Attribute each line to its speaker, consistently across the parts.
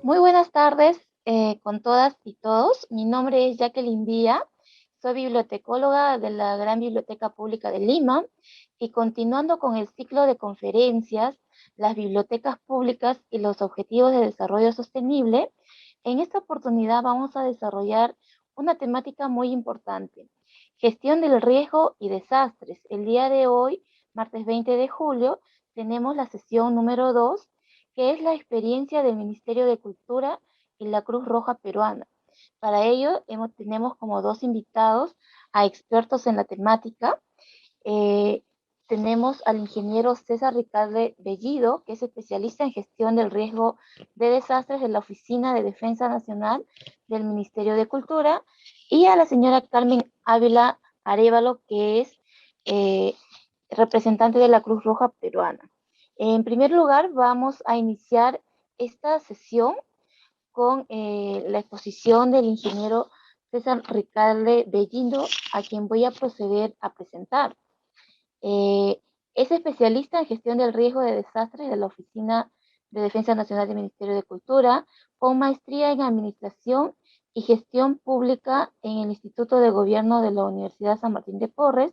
Speaker 1: Muy buenas tardes con todas y todos. Mi nombre es Jacqueline Vía. Soy bibliotecóloga de la Gran Biblioteca Pública de Lima y continuando con el ciclo de conferencias, las bibliotecas públicas y los objetivos de desarrollo sostenible, en esta oportunidad vamos a desarrollar una temática muy importante, gestión del riesgo y desastres. El día de hoy, martes 20 de julio, tenemos la sesión número 2, que es la experiencia del Ministerio de Cultura y la Cruz Roja Peruana. Para ello, tenemos como dos invitados a expertos en la temática. Eh, Tenemos al ingeniero César Ricalde Bellido, que es especialista en gestión del riesgo de desastres de la Oficina de Defensa Nacional del Ministerio de Cultura, y a la señora Carmen Ávila Arévalo, que es representante de la Cruz Roja Peruana. En primer lugar, vamos a iniciar esta sesión con la exposición del ingeniero César Ricalde Bellido, a quien voy a proceder a presentar. Es especialista en gestión del riesgo de desastres de la Oficina de Defensa Nacional del Ministerio de Cultura, con maestría en Administración y Gestión Pública en el Instituto de Gobierno de la Universidad San Martín de Porres.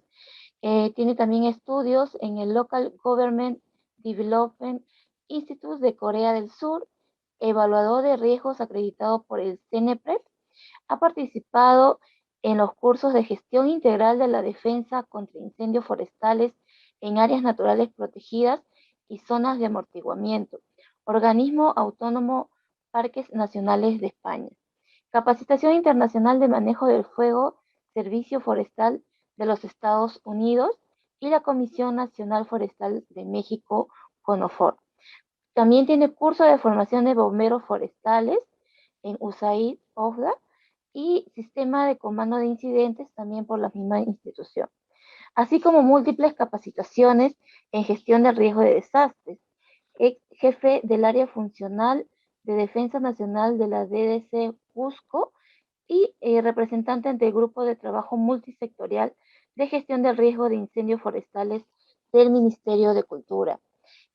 Speaker 1: Tiene también estudios en el Local Government Development Institute de Corea del Sur, evaluador de riesgos acreditado por el CNPREP. Ha participado en los cursos de gestión integral de la defensa contra incendios forestales en áreas naturales protegidas y zonas de amortiguamiento, Organismo Autónomo Parques Nacionales de España. Capacitación Internacional de Manejo del Fuego, Servicio Forestal de los Estados Unidos y la Comisión Nacional Forestal de México, CONOFOR. También tiene curso de formación de bomberos forestales en USAID, OFDA, y sistema de comando de incidentes también por la misma institución, así como múltiples capacitaciones en gestión del riesgo de desastres. Ex jefe del área funcional de Defensa Nacional de la DDC Cusco y representante ante el Grupo de Trabajo Multisectorial de Gestión del Riesgo de Incendios Forestales del Ministerio de Cultura.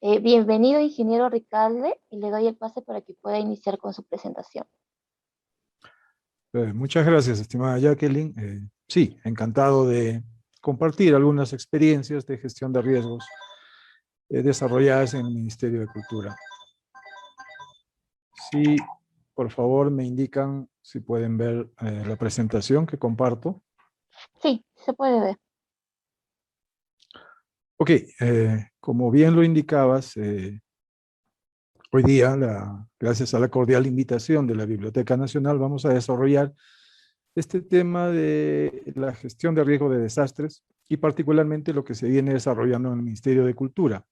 Speaker 1: Bienvenido, ingeniero Ricalde, y le doy el pase para que pueda iniciar con su presentación.
Speaker 2: Muchas gracias, estimada Jacqueline. Sí, encantado de compartir algunas experiencias de gestión de riesgos desarrolladas en el Ministerio de Cultura. Sí, por favor, me indican si pueden ver la presentación que comparto.
Speaker 1: Sí, se puede ver.
Speaker 2: Ok, como bien lo indicabas, hoy día, gracias a la cordial invitación de la Biblioteca Nacional, vamos a desarrollar este tema de la gestión de riesgo de desastres y particularmente lo que se viene desarrollando en el Ministerio de Cultura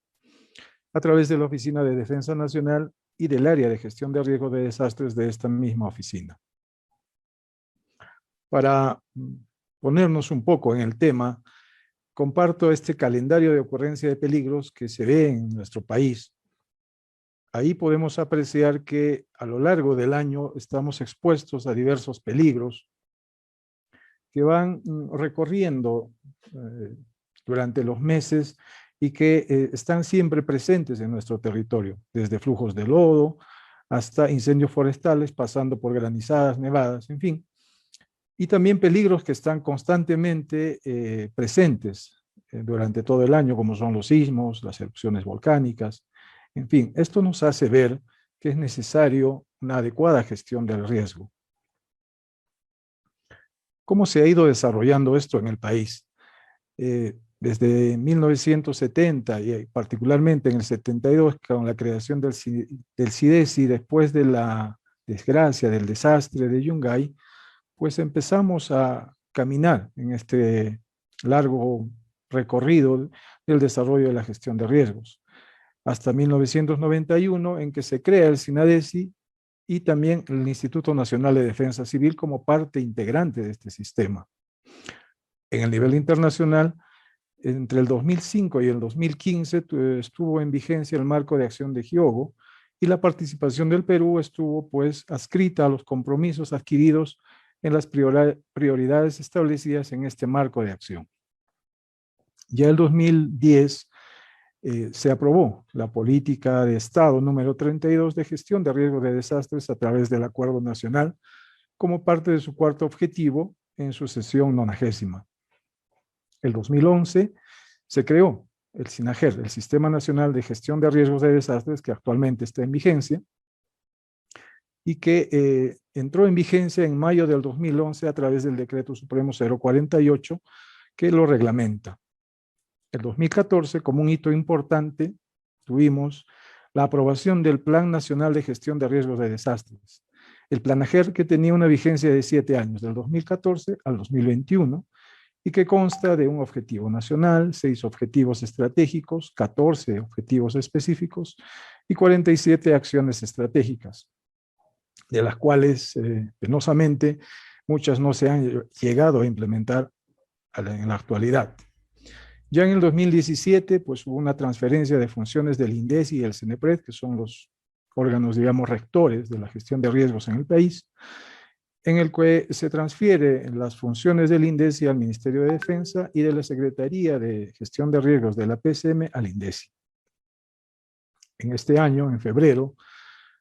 Speaker 2: a través de la Oficina de Defensa Nacional y del área de gestión de riesgo de desastres de esta misma oficina. Para ponernos un poco en el tema, comparto este calendario de ocurrencia de peligros que se ve en nuestro país. Ahí podemos apreciar que a lo largo del año estamos expuestos a diversos peligros que van recorriendo durante los meses y que están siempre presentes en nuestro territorio, desde flujos de lodo hasta incendios forestales, pasando por granizadas, nevadas, en fin. Y también peligros que están constantemente presentes durante todo el año, como son los sismos, las erupciones volcánicas, en fin. Esto nos hace ver que es necesario una adecuada gestión del riesgo. ¿Cómo se ha ido desarrollando esto en el país? Desde 1970 y particularmente en el 72, con la creación del CIDESI, después de la desgracia, del desastre de Yungay, pues empezamos a caminar en este largo recorrido del desarrollo de la gestión de riesgos. Hasta 1991, en que se crea el SINADESI y también el Instituto Nacional de Defensa Civil como parte integrante de este sistema. En el nivel internacional, entre el 2005 y el 2015 estuvo en vigencia el marco de acción de Hyogo, y la participación del Perú estuvo pues adscrita a los compromisos adquiridos en las prioridades establecidas en este marco de acción. Ya el 2010 se aprobó la Política de Estado número 32 de gestión de riesgos de desastres a través del Acuerdo Nacional como parte de su cuarto objetivo en su sesión 90ª. El 2011 se creó el SINAGER, el Sistema Nacional de Gestión de Riesgos de Desastres, que actualmente está en vigencia, y que entró en vigencia en mayo del 2011 a través del Decreto Supremo 048, que lo reglamenta. El 2014, como un hito importante, tuvimos la aprobación del Plan Nacional de Gestión de Riesgos de Desastres. El PLANAGER, que tenía una vigencia de 7 años, del 2014 al 2021, y que consta de un objetivo nacional, 6 objetivos estratégicos, 14 objetivos específicos y 47 acciones estratégicas, de las cuales, penosamente, muchas no se han llegado a implementar en la actualidad. Ya en el 2017, pues hubo una transferencia de funciones del INDECI y el CENEPRED, que son los órganos, digamos, rectores de la gestión de riesgos en el país, en el que se transfieren las funciones del INDECI al Ministerio de Defensa y de la Secretaría de Gestión de Riesgos de la PCM al INDECI. En este año, en febrero,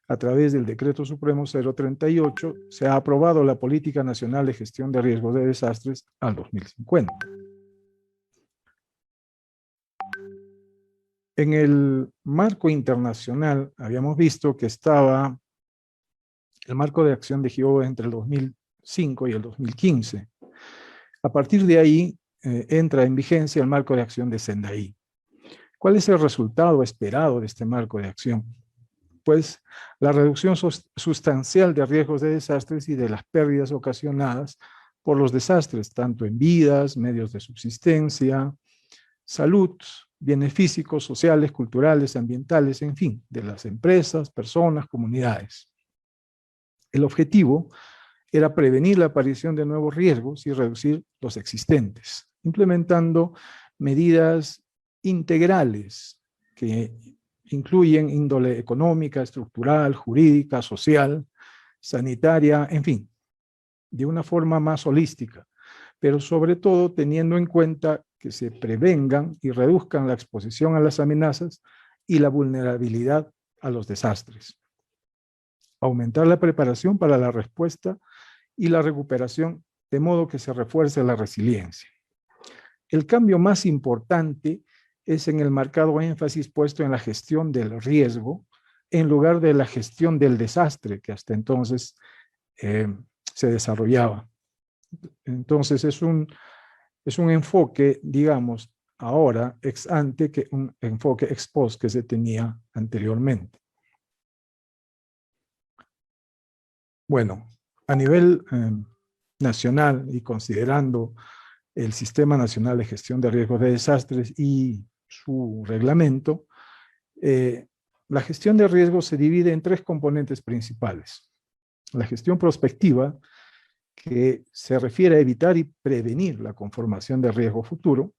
Speaker 2: a través del Decreto Supremo 038, se ha aprobado la Política Nacional de Gestión de Riesgos de Desastres al 2050. En el marco internacional habíamos visto que estaba el marco de acción de GIO entre el 2005 y el 2015. A partir de ahí entra en vigencia el marco de acción de Sendai. ¿Cuál es el resultado esperado de este marco de acción? Pues la reducción sustancial de riesgos de desastres y de las pérdidas ocasionadas por los desastres, tanto en vidas, medios de subsistencia, salud, bienes físicos, sociales, culturales, ambientales, en fin, de las empresas, personas, comunidades. El objetivo era prevenir la aparición de nuevos riesgos y reducir los existentes, implementando medidas integrales que incluyen índole económica, estructural, jurídica, social, sanitaria, en fin, de una forma más holística, pero sobre todo teniendo en cuenta que se prevengan y reduzcan la exposición a las amenazas y la vulnerabilidad a los desastres. Aumentar la preparación para la respuesta y la recuperación, de modo que se refuerce la resiliencia. El cambio más importante es en el marcado énfasis puesto en la gestión del riesgo, en lugar de la gestión del desastre que hasta entonces se desarrollaba. Entonces es un enfoque, digamos, ahora ex ante que un enfoque ex post que se tenía anteriormente. Bueno, a nivel nacional y considerando el Sistema Nacional de Gestión de Riesgos de Desastres y su reglamento, la gestión de riesgos se divide en 3 componentes principales. La gestión prospectiva, que se refiere a evitar y prevenir la conformación de riesgo futuro.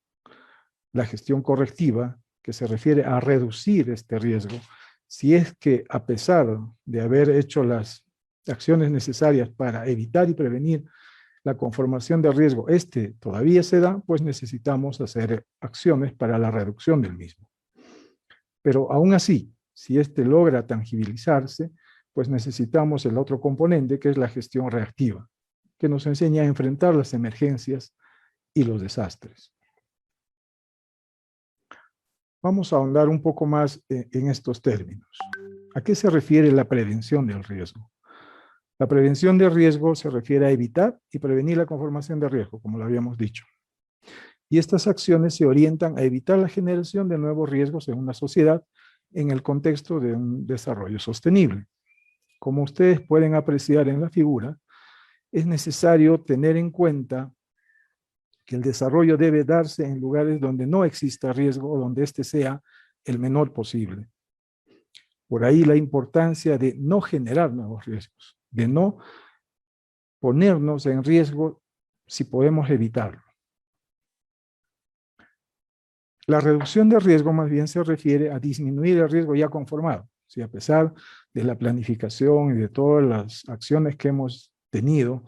Speaker 2: La gestión correctiva, que se refiere a reducir este riesgo, si es que a pesar de haber hecho las acciones necesarias para evitar y prevenir la conformación de riesgo, este todavía se da, pues necesitamos hacer acciones para la reducción del mismo. Pero aún así, si este logra tangibilizarse, pues necesitamos el otro componente, que es la gestión reactiva, que nos enseña a enfrentar las emergencias y los desastres. Vamos a ahondar un poco más en estos términos. ¿A qué se refiere la prevención del riesgo? La prevención de riesgo se refiere a evitar y prevenir la conformación de riesgo, como lo habíamos dicho. Y estas acciones se orientan a evitar la generación de nuevos riesgos en una sociedad en el contexto de un desarrollo sostenible. Como ustedes pueden apreciar en la figura, es necesario tener en cuenta que el desarrollo debe darse en lugares donde no exista riesgo o donde éste sea el menor posible. Por ahí la importancia de no generar nuevos riesgos, de no ponernos en riesgo si podemos evitarlo. La reducción de riesgo más bien se refiere a disminuir el riesgo ya conformado. Si a pesar de la planificación y de todas las acciones que hemos tenido,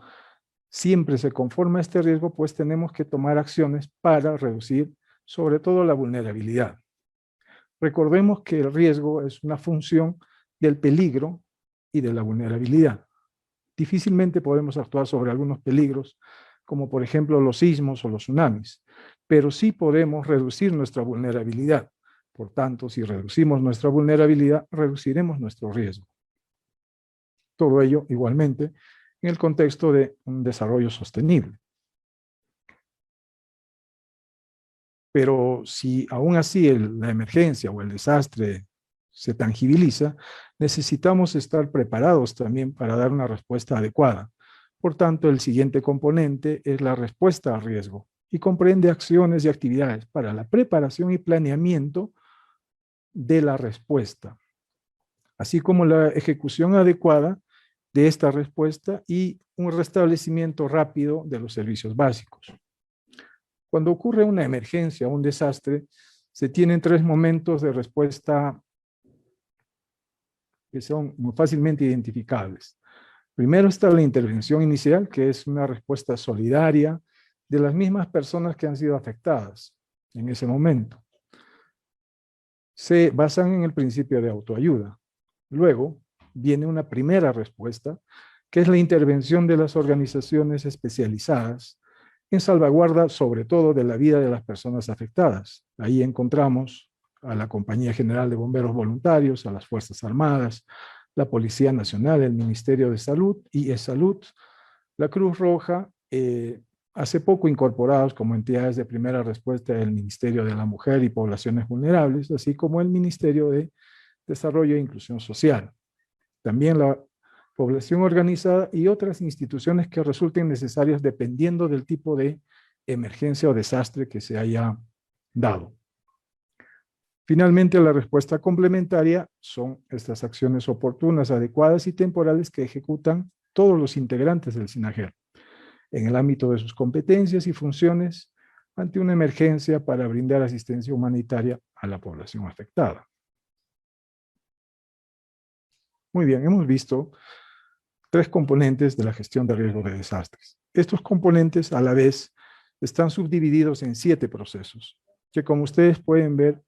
Speaker 2: siempre se conforma este riesgo, pues tenemos que tomar acciones para reducir sobre todo la vulnerabilidad. Recordemos que el riesgo es una función del peligro y de la vulnerabilidad. Difícilmente podemos actuar sobre algunos peligros, como por ejemplo los sismos o los tsunamis, pero sí podemos reducir nuestra vulnerabilidad. Por tanto, si reducimos nuestra vulnerabilidad, reduciremos nuestro riesgo. Todo ello, igualmente, en el contexto de un desarrollo sostenible. Pero si aún así la emergencia o el desastre se tangibiliza, necesitamos estar preparados también para dar una respuesta adecuada. Por tanto, el siguiente componente es la respuesta al riesgo y comprende acciones y actividades para la preparación y planeamiento de la respuesta, así como la ejecución adecuada de esta respuesta y un restablecimiento rápido de los servicios básicos. Cuando ocurre una emergencia o un desastre, se tienen 3 momentos de respuesta que son muy fácilmente identificables. Primero está la intervención inicial, que es una respuesta solidaria de las mismas personas que han sido afectadas en ese momento. Se basan en el principio de autoayuda. Luego viene una primera respuesta, que es la intervención de las organizaciones especializadas en salvaguarda sobre todo de la vida de las personas afectadas. Ahí encontramos a la Compañía General de Bomberos Voluntarios, a las Fuerzas Armadas, la Policía Nacional, el Ministerio de Salud y Salud, la Cruz Roja, hace poco incorporados como entidades de primera respuesta el Ministerio de la Mujer y Poblaciones Vulnerables, así como el Ministerio de Desarrollo e Inclusión Social. También la población organizada y otras instituciones que resulten necesarias dependiendo del tipo de emergencia o desastre que se haya dado. Finalmente, la respuesta complementaria son estas acciones oportunas, adecuadas y temporales que ejecutan todos los integrantes del SINAGER en el ámbito de sus competencias y funciones ante una emergencia para brindar asistencia humanitaria a la población afectada. Muy bien, hemos visto 3 componentes de la gestión de riesgo de desastres. Estos componentes, a la vez, están subdivididos en 7 procesos, que como ustedes pueden ver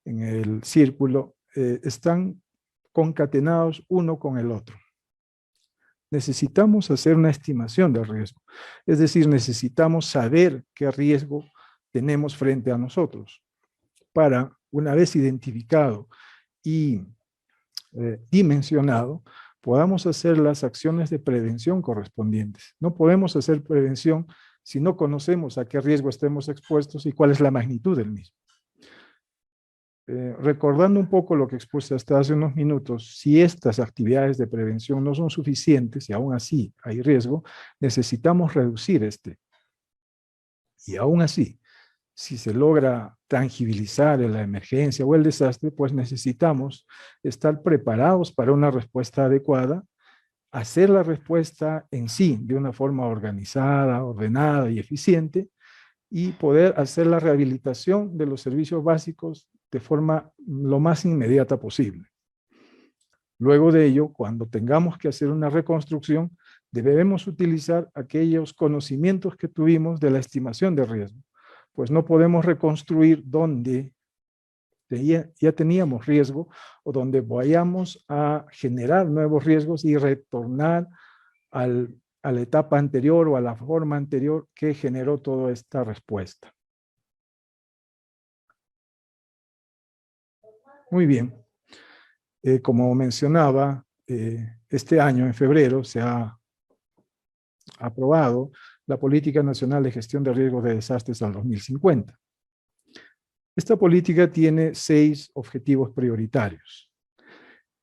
Speaker 2: en el círculo, están concatenados uno con el otro. Necesitamos hacer una estimación del riesgo, es decir, necesitamos saber qué riesgo tenemos frente a nosotros, para, una vez identificado y dimensionado, podamos hacer las acciones de prevención correspondientes. No podemos hacer prevención si no conocemos a qué riesgo estemos expuestos y cuál es la magnitud del mismo. Recordando un poco lo que expuse hasta hace unos minutos, si estas actividades de prevención no son suficientes y aún así hay riesgo, necesitamos reducir este. Y aún así, si se logra tangibilizar la emergencia o el desastre, pues necesitamos estar preparados para una respuesta adecuada, hacer la respuesta en sí de una forma organizada, ordenada y eficiente, y poder hacer la rehabilitación de los servicios básicos de forma lo más inmediata posible. Luego de ello, cuando tengamos que hacer una reconstrucción, debemos utilizar aquellos conocimientos que tuvimos de la estimación de riesgo, pues no podemos reconstruir donde ya teníamos riesgo o donde vayamos a generar nuevos riesgos y retornar a la etapa anterior o a la forma anterior que generó toda esta respuesta. Muy bien. Como mencionaba, este año, en febrero, se ha aprobado la Política Nacional de Gestión de Riesgos de Desastres al 2050. Esta política tiene 6 objetivos prioritarios.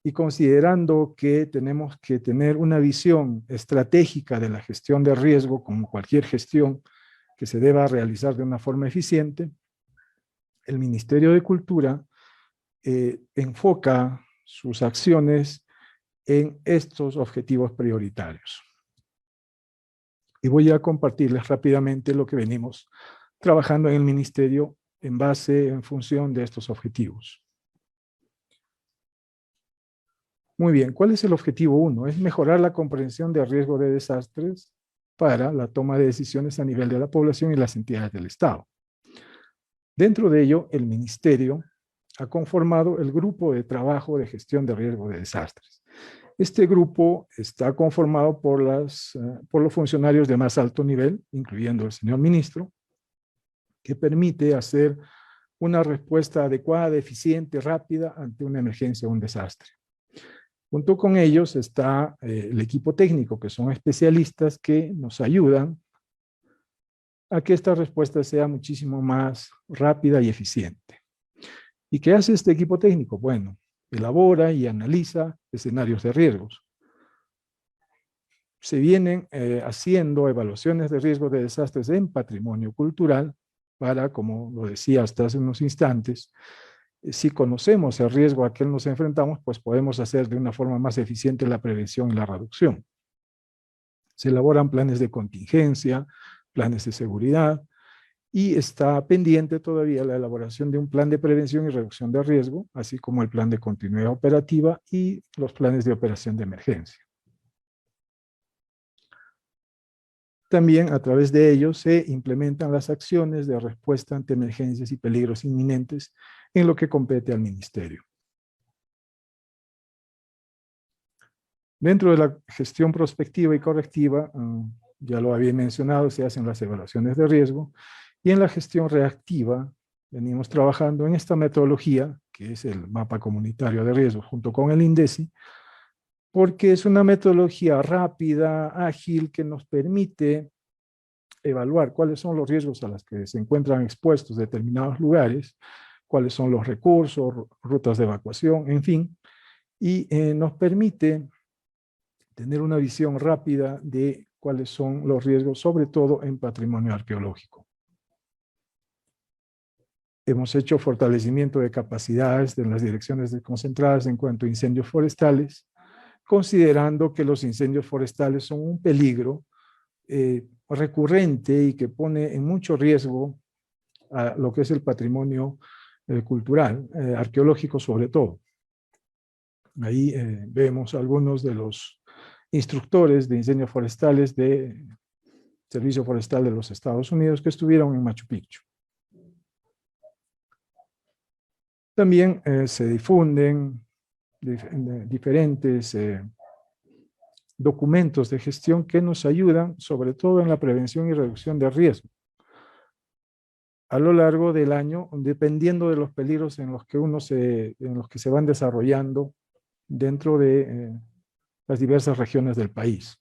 Speaker 2: Y considerando que tenemos que tener una visión estratégica de la gestión de riesgo, como cualquier gestión que se deba realizar de una forma eficiente, el Ministerio de Cultura enfoca sus acciones en estos objetivos prioritarios. Y voy a compartirles rápidamente lo que venimos trabajando en el Ministerio en función de estos objetivos. Muy bien, ¿cuál es el objetivo 1? Es mejorar la comprensión del riesgo de desastres para la toma de decisiones a nivel de la población y las entidades del Estado. Dentro de ello, el Ministerio ha conformado el Grupo de Trabajo de Gestión de Riesgo de Desastres. Este grupo está conformado por los funcionarios de más alto nivel, incluyendo el señor ministro, que permite hacer una respuesta adecuada, eficiente, rápida ante una emergencia o un desastre. Junto con ellos está el equipo técnico, que son especialistas que nos ayudan a que esta respuesta sea muchísimo más rápida y eficiente. ¿Y qué hace este equipo técnico? Bueno, elabora y analiza escenarios de riesgos. Se vienen haciendo evaluaciones de riesgo de desastres en patrimonio cultural para, como lo decía hasta hace unos instantes, si conocemos el riesgo a que nos enfrentamos, pues podemos hacer de una forma más eficiente la prevención y la reducción. Se elaboran planes de contingencia, planes de seguridad, y está pendiente todavía la elaboración de un plan de prevención y reducción de riesgo, así como el plan de continuidad operativa y los planes de operación de emergencia. También a través de ellos se implementan las acciones de respuesta ante emergencias y peligros inminentes en lo que compete al Ministerio. Dentro de la gestión prospectiva y correctiva, ya lo había mencionado, se hacen las evaluaciones de riesgo, y en la gestión reactiva venimos trabajando en esta metodología, que es el mapa comunitario de riesgos, junto con el INDECI, porque es una metodología rápida, ágil, que nos permite evaluar cuáles son los riesgos a los que se encuentran expuestos determinados lugares, cuáles son los recursos, rutas de evacuación, en fin, y nos permite tener una visión rápida de cuáles son los riesgos, sobre todo en patrimonio arqueológico. Hemos hecho fortalecimiento de capacidades de las direcciones desconcentradas en cuanto a incendios forestales, considerando que los incendios forestales son un peligro recurrente y que pone en mucho riesgo a lo que es el patrimonio cultural, arqueológico sobre todo. Ahí vemos algunos de los instructores de incendios forestales del Servicio Forestal de los Estados Unidos que estuvieron en Machu Picchu. También se difunden diferentes documentos de gestión que nos ayudan, sobre todo en la prevención y reducción de riesgo a lo largo del año, dependiendo de los peligros en los que se van desarrollando dentro de las diversas regiones del país.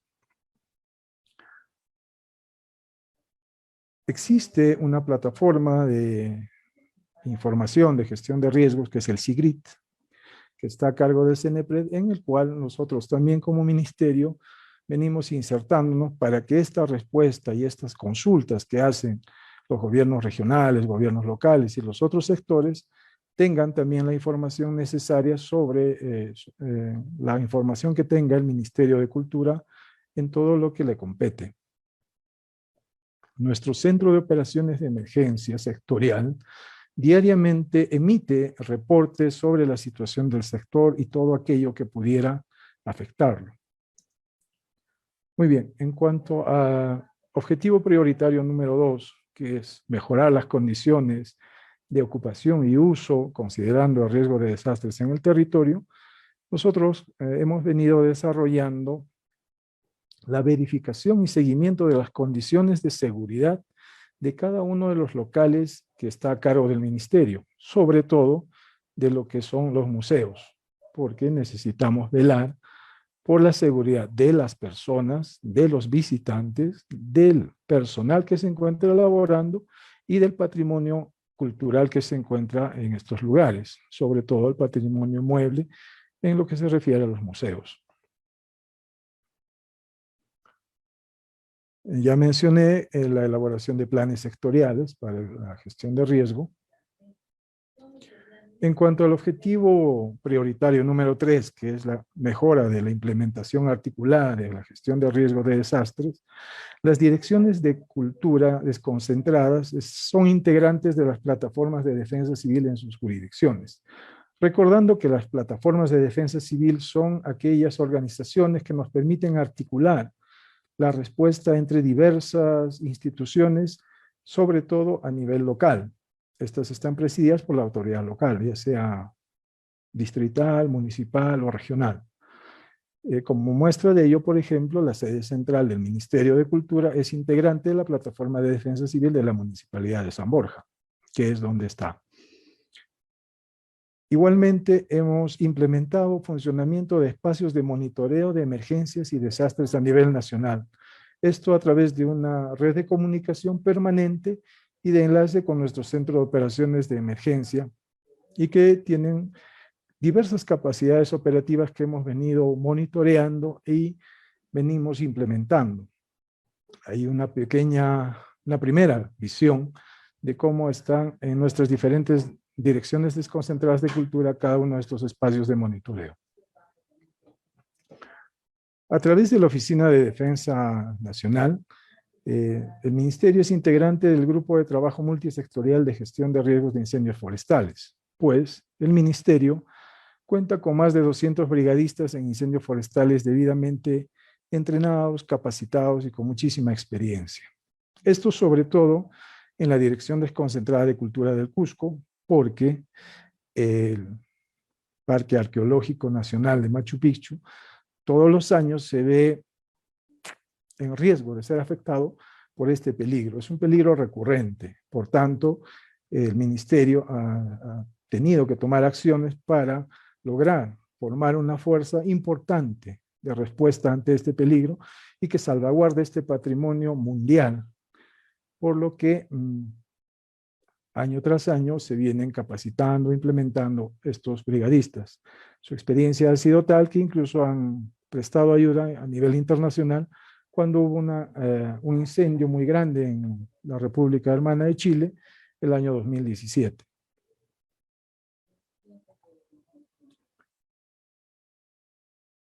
Speaker 2: Existe una plataforma de información de gestión de riesgos que es el SIGRIT, que está a cargo del CENEPRED, en el cual nosotros también como ministerio venimos insertándonos para que esta respuesta y estas consultas que hacen los gobiernos regionales, gobiernos locales y los otros sectores tengan también la información necesaria sobre la información que tenga el Ministerio de Cultura en todo lo que le compete. Nuestro Centro de Operaciones de Emergencia sectorial diariamente emite reportes sobre la situación del sector y todo aquello que pudiera afectarlo. Muy bien, en cuanto a objetivo prioritario número 2, que es mejorar las condiciones de ocupación y uso, considerando el riesgo de desastres en el territorio, nosotros hemos venido desarrollando la verificación y seguimiento de las condiciones de seguridad de cada uno de los locales que está a cargo del ministerio, sobre todo de lo que son los museos, porque necesitamos velar por la seguridad de las personas, de los visitantes, del personal que se encuentra laborando y del patrimonio cultural que se encuentra en estos lugares, sobre todo el patrimonio mueble en lo que se refiere a los museos. Ya mencioné la elaboración de planes sectoriales para la gestión de riesgo. En cuanto al objetivo prioritario número 3, que es la mejora de la implementación articulada de la gestión de riesgo de desastres, las direcciones de cultura desconcentradas son integrantes de las plataformas de defensa civil en sus jurisdicciones. recordando que las plataformas de defensa civil son aquellas organizaciones que nos permiten articular la respuesta entre diversas instituciones, sobre todo a nivel local. Estas están presididas por la autoridad local, ya sea distrital, municipal o regional. Como muestra de ello, por ejemplo, la sede central del Ministerio de Cultura es integrante de la plataforma de defensa civil de la Municipalidad de San Borja, que es donde está. Igualmente, hemos implementado funcionamiento de espacios de monitoreo de emergencias y desastres a nivel nacional. Esto a través de una red de comunicación permanente y de enlace con nuestro centro de operaciones de emergencia y que tienen diversas capacidades operativas que hemos venido monitoreando y venimos implementando. Hay una primera visión de cómo están en nuestras diferentes direcciones desconcentradas de cultura cada uno de estos espacios de monitoreo. A través de la Oficina de Defensa Nacional, el Ministerio es integrante del Grupo de Trabajo Multisectorial de Gestión de Riesgos de Incendios Forestales, pues el Ministerio cuenta con más de 200 brigadistas en incendios forestales debidamente entrenados, capacitados y con muchísima experiencia. Esto sobre todo en la Dirección Desconcentrada de Cultura del Cusco, porque el Parque Arqueológico Nacional de Machu Picchu todos los años se ve en riesgo de ser afectado por este peligro. Es un peligro recurrente. Por tanto, el Ministerio ha tenido que tomar acciones para lograr formar una fuerza importante de respuesta ante este peligro y que salvaguarde este patrimonio mundial, por lo que año tras año se vienen capacitando, implementando estos brigadistas. Su experiencia ha sido tal que incluso han prestado ayuda a nivel internacional cuando hubo un incendio muy grande en la República Hermana de Chile el año 2017.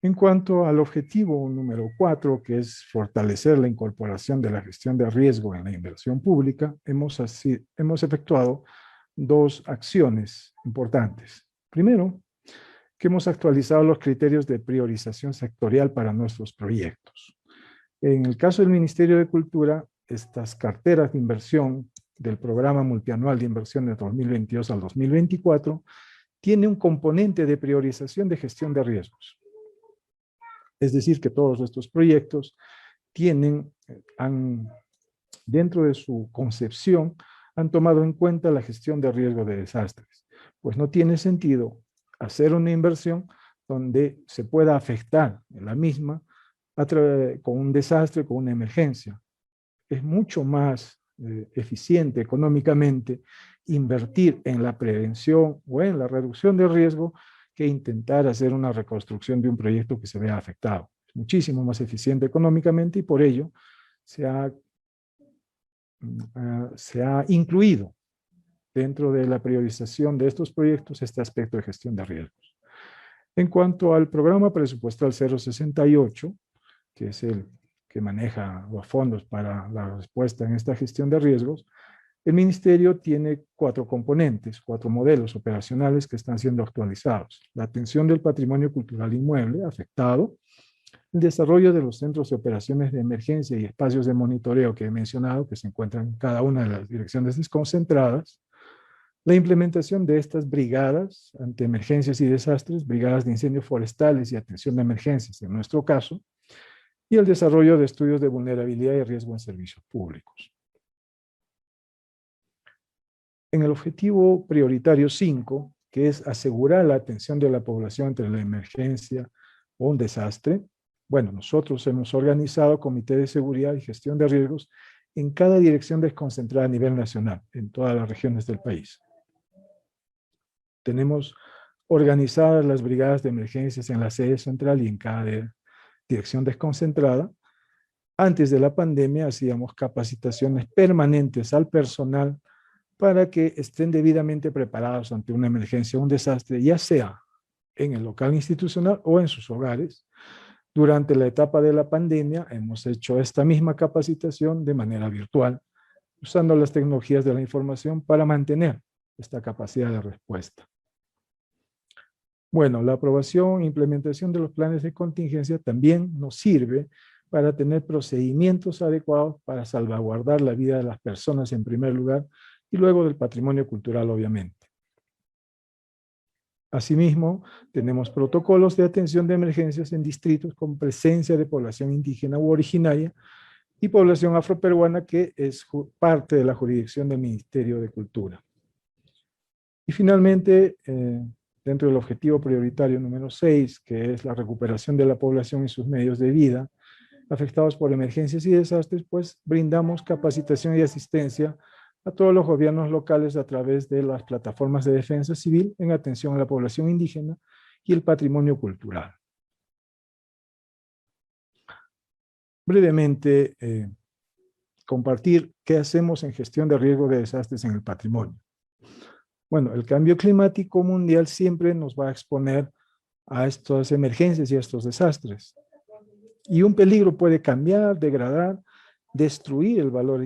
Speaker 2: En cuanto al objetivo número 4, que es fortalecer la incorporación de la gestión de riesgo en la inversión pública, hemos efectuado dos acciones importantes. Primero, que hemos actualizado los criterios de priorización sectorial para nuestros proyectos. En el caso del Ministerio de Cultura, estas carteras de inversión del Programa Multianual de Inversión de 2022 al 2024 tiene un componente de priorización de gestión de riesgos. Es decir, que todos estos proyectos dentro de su concepción, han tomado en cuenta la gestión de riesgo de desastres. Pues no tiene sentido hacer una inversión donde se pueda afectar en la misma con un desastre, con una emergencia. Es mucho más eficiente económicamente invertir en la prevención o en la reducción de riesgo que intentar hacer una reconstrucción de un proyecto que se vea afectado. Es muchísimo más eficiente económicamente y por ello se ha incluido dentro de la priorización de estos proyectos este aspecto de gestión de riesgos. En cuanto al programa presupuestal 068, que es el que maneja los fondos para la respuesta en esta gestión de riesgos, el Ministerio tiene 4 componentes, 4 modelos operacionales que están siendo actualizados. La atención del patrimonio cultural inmueble afectado, el desarrollo de los centros de operaciones de emergencia y espacios de monitoreo que he mencionado, que se encuentran en cada una de las direcciones desconcentradas, la implementación de estas brigadas ante emergencias y desastres, brigadas de incendios forestales y atención de emergencias en nuestro caso, y el desarrollo de estudios de vulnerabilidad y riesgo en servicios públicos. En el objetivo prioritario 5, que es asegurar la atención de la población ante la emergencia o un desastre, bueno, nosotros hemos organizado comité de seguridad y gestión de riesgos en cada dirección desconcentrada a nivel nacional, en todas las regiones del país. Tenemos organizadas las brigadas de emergencias en la sede central y en cada dirección desconcentrada. Antes de la pandemia hacíamos capacitaciones permanentes al personal para que estén debidamente preparados ante una emergencia o un desastre, ya sea en el local institucional o en sus hogares. Durante la etapa de la pandemia hemos hecho esta misma capacitación de manera virtual, usando las tecnologías de la información para mantener esta capacidad de respuesta. Bueno, la aprobación e implementación de los planes de contingencia también nos sirve para tener procedimientos adecuados para salvaguardar la vida de las personas en primer lugar y luego del patrimonio cultural, obviamente. Asimismo, tenemos protocolos de atención de emergencias en distritos con presencia de población indígena u originaria y población afroperuana que es parte de la jurisdicción del Ministerio de Cultura. Y finalmente, dentro del objetivo prioritario número 6, que es la recuperación de la población y sus medios de vida afectados por emergencias y desastres, pues brindamos capacitación y asistencia a todos los gobiernos locales a través de las plataformas de defensa civil en atención a la población indígena y el patrimonio cultural. Brevemente, compartir qué hacemos en gestión de riesgo de desastres en el patrimonio. Bueno, el cambio climático mundial siempre nos va a exponer a estas emergencias y a estos desastres. Y un peligro puede cambiar, degradar, destruir el valor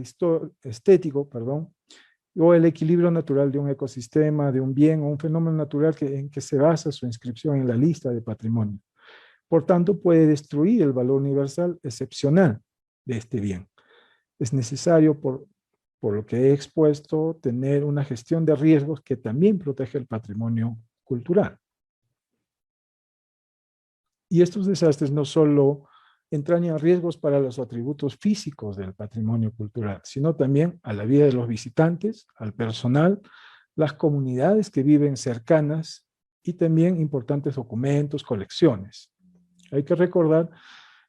Speaker 2: estético, o el equilibrio natural de un ecosistema, de un bien o un fenómeno natural en que se basa su inscripción en la lista de patrimonio. Por tanto, puede destruir el valor universal excepcional de este bien. Es necesario, por lo que he expuesto, tener una gestión de riesgos que también protege el patrimonio cultural. Y estos desastres no solo entrañan riesgos para los atributos físicos del patrimonio cultural, sino también a la vida de los visitantes, al personal, las comunidades que viven cercanas y también importantes documentos, colecciones. Hay que recordar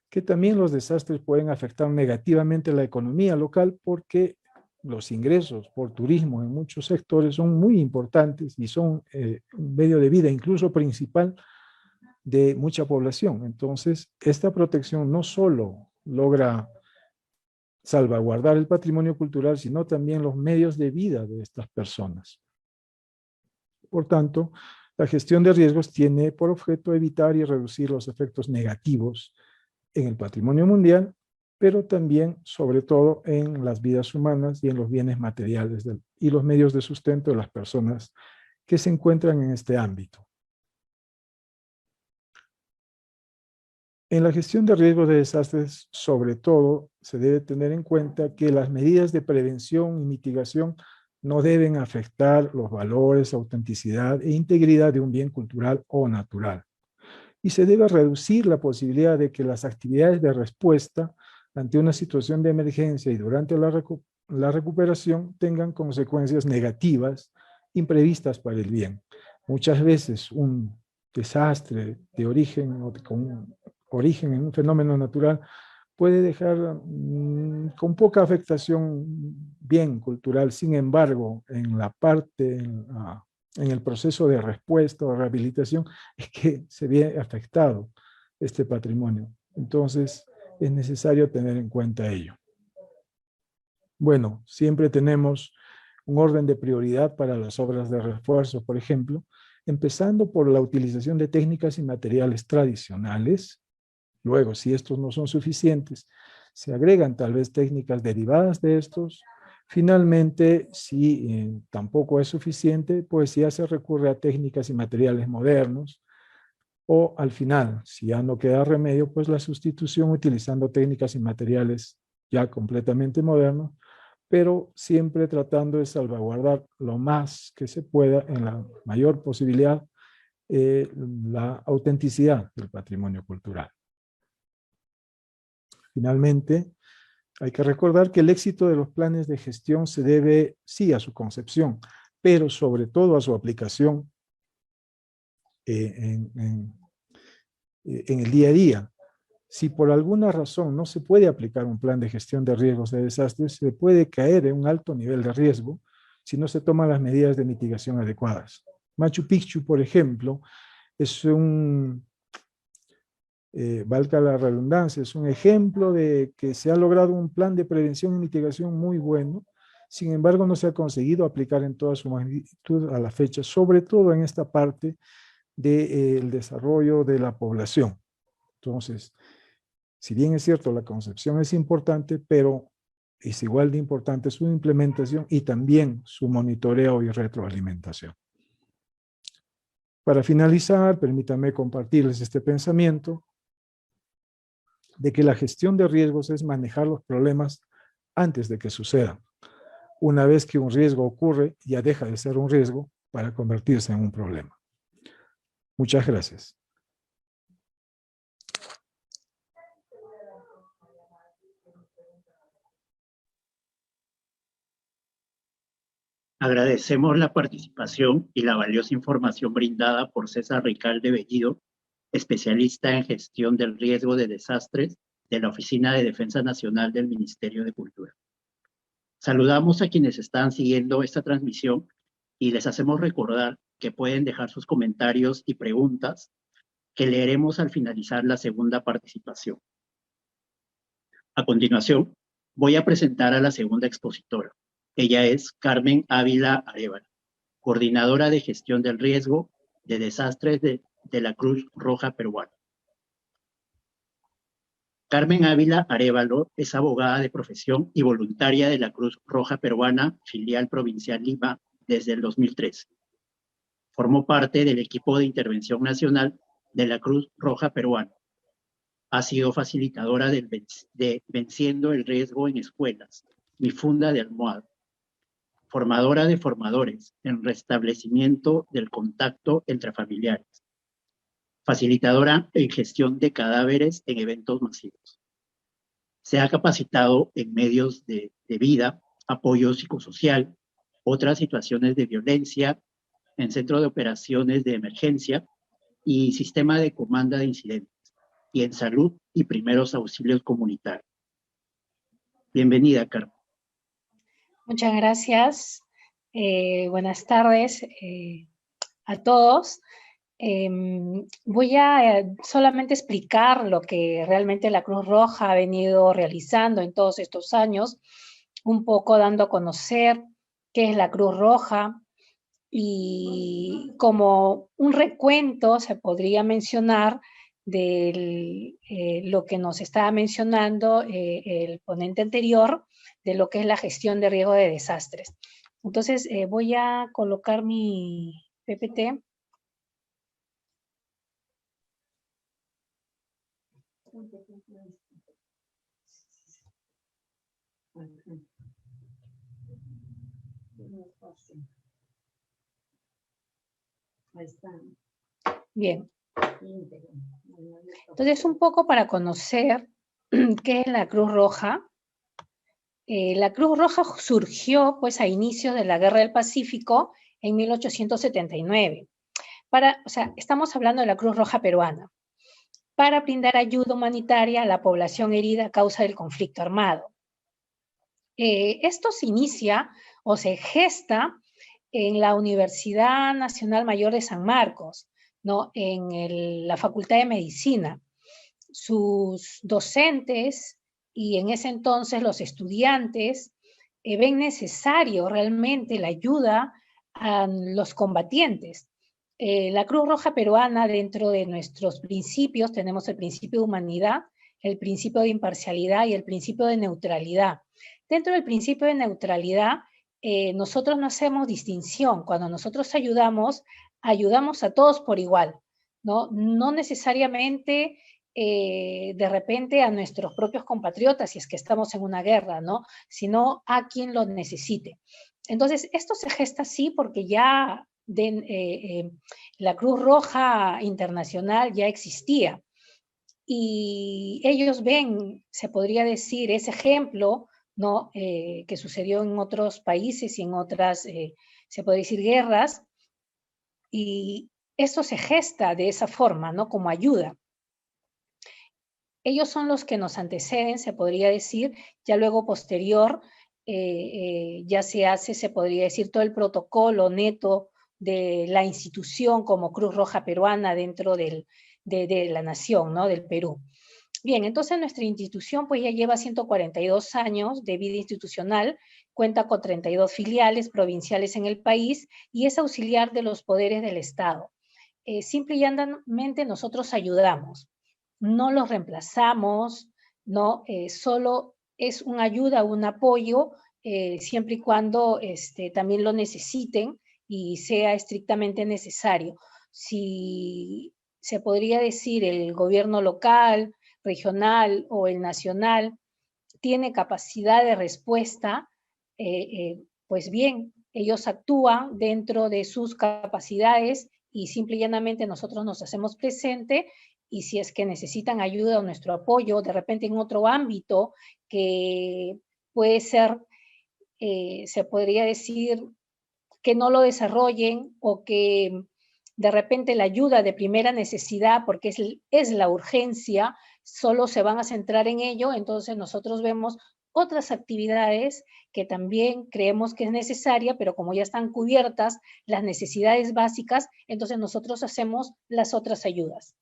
Speaker 2: que también los desastres pueden afectar negativamente la economía local porque los ingresos por turismo en muchos sectores son muy importantes y son un medio de vida incluso principal de mucha población. Entonces, esta protección no solo logra salvaguardar el patrimonio cultural, sino también los medios de vida de estas personas. Por tanto, la gestión de riesgos tiene por objeto evitar y reducir los efectos negativos en el patrimonio mundial, pero también, sobre todo, en las vidas humanas y en los bienes materiales y los medios de sustento de las personas que se encuentran en este ámbito. En la gestión de riesgos de desastres, sobre todo, se debe tener en cuenta que las medidas de prevención y mitigación no deben afectar los valores, autenticidad e integridad de un bien cultural o natural. Y se debe reducir la posibilidad de que las actividades de respuesta ante una situación de emergencia y durante la recuperación tengan consecuencias negativas imprevistas para el bien. Muchas veces un desastre de origen o con origen en un fenómeno natural puede dejar con poca afectación bien cultural. Sin embargo, en la parte, en el proceso de respuesta o rehabilitación, es que se ve afectado este patrimonio. Entonces, es necesario tener en cuenta ello. Bueno, siempre tenemos un orden de prioridad para las obras de refuerzo, por ejemplo, empezando por la utilización de técnicas y materiales tradicionales. Luego, si estos no son suficientes, se agregan tal vez técnicas derivadas de estos. Finalmente, si tampoco es suficiente, pues ya se recurre a técnicas y materiales modernos. O al final, si ya no queda remedio, pues la sustitución utilizando técnicas y materiales ya completamente modernos, pero siempre tratando de salvaguardar lo más que se pueda en la mayor posibilidad la autenticidad del patrimonio cultural. Finalmente, hay que recordar que el éxito de los planes de gestión se debe, sí, a su concepción, pero sobre todo a su aplicación en el día a día. Si por alguna razón no se puede aplicar un plan de gestión de riesgos de desastres, se puede caer en un alto nivel de riesgo si no se toman las medidas de mitigación adecuadas. Machu Picchu, por ejemplo, es valga la redundancia, es un ejemplo de que se ha logrado un plan de prevención y mitigación muy bueno, sin embargo no se ha conseguido aplicar en toda su magnitud a la fecha, sobre todo en esta parte del desarrollo de la población. Entonces, si bien es cierto, la concepción es importante, pero es igual de importante su implementación y también su monitoreo y retroalimentación. Para finalizar, permítanme compartirles este pensamiento de que la gestión de riesgos es manejar los problemas antes de que sucedan. Una vez que un riesgo ocurre, ya deja de ser un riesgo para convertirse en un problema. Muchas gracias.
Speaker 3: Agradecemos la participación y la valiosa información brindada por César Ricalde Bellido, especialista en gestión del riesgo de desastres de la Oficina de Defensa Nacional del Ministerio de Cultura. Saludamos a quienes están siguiendo esta transmisión y les hacemos recordar que pueden dejar sus comentarios y preguntas que leeremos al finalizar la segunda participación. A continuación, voy a presentar a la segunda expositora. Ella es Carmen Ávila Arévalo, coordinadora de gestión del riesgo de desastres de la Cruz Roja Peruana. Carmen Ávila Arévalo es abogada de profesión y voluntaria de la Cruz Roja Peruana, filial provincial Lima, desde el 2013. Formó parte del equipo de intervención nacional de la Cruz Roja Peruana. Ha sido facilitadora de Venciendo el Riesgo en Escuelas, Mi Funda de Almohada. Formadora de formadores en restablecimiento del contacto entre familiares. Facilitadora en gestión de cadáveres en eventos masivos. Se ha capacitado en medios de vida, apoyo psicosocial, otras situaciones de violencia, en centro de operaciones de emergencia y sistema de comanda de incidentes, y en salud y primeros auxilios comunitarios. Bienvenida, Carmen.
Speaker 4: Muchas gracias. Buenas tardes a todos. Voy a solamente explicar lo que realmente la Cruz Roja ha venido realizando en todos estos años, un poco dando a conocer qué es la Cruz Roja y como un recuento se podría mencionar de lo que nos estaba mencionando el ponente anterior, de lo que es la gestión de riesgo de desastres. Entonces voy a colocar mi PPT. Bien. Entonces, un poco para conocer qué es la Cruz Roja. La Cruz Roja surgió pues a inicios de la Guerra del Pacífico en 1879. Estamos hablando de la Cruz Roja peruana, para brindar ayuda humanitaria a la población herida a causa del conflicto armado. Esto se inicia o se gesta en la Universidad Nacional Mayor de San Marcos, ¿no? En la Facultad de Medicina. Sus docentes y en ese entonces los estudiantes ven necesario realmente la ayuda a los combatientes. La Cruz Roja peruana, dentro de nuestros principios, tenemos el principio de humanidad, el principio de imparcialidad y el principio de neutralidad. Dentro del principio de neutralidad, nosotros no hacemos distinción. Cuando nosotros ayudamos a todos por igual, ¿no? No necesariamente de repente a nuestros propios compatriotas si es que estamos en una guerra, ¿no? Sino a quien lo necesite. Entonces, esto se gesta así porque ya la Cruz Roja Internacional ya existía y ellos ven, se podría decir, ese ejemplo, ¿no? Que sucedió en otros países y en otras, se podría decir, guerras, y esto se gesta de esa forma, ¿no? Como ayuda. Ellos son los que nos anteceden, se podría decir, ya luego posterior, ya se hace, se podría decir, todo el protocolo neto de la institución como Cruz Roja Peruana dentro de la nación, ¿no? Del Perú. Bien, entonces nuestra institución pues ya lleva 142 años de vida institucional, cuenta con 32 filiales provinciales en el país y es auxiliar de los poderes del Estado. Simple y llanamente nosotros ayudamos, no los reemplazamos, no, solo es una ayuda, un apoyo, siempre y cuando también lo necesiten y sea estrictamente necesario. si se podría decir el gobierno local, regional o el nacional tiene capacidad de respuesta, pues bien, ellos actúan dentro de sus capacidades y simple y llanamente nosotros nos hacemos presente, y si es que necesitan ayuda o nuestro apoyo, de repente en otro ámbito que puede ser, se podría decir, que no lo desarrollen o que de repente la ayuda de primera necesidad, porque es la urgencia, solo se van a centrar en ello, entonces nosotros vemos otras actividades que también creemos que es necesaria, pero como ya están cubiertas las necesidades básicas, entonces nosotros hacemos las otras ayudas.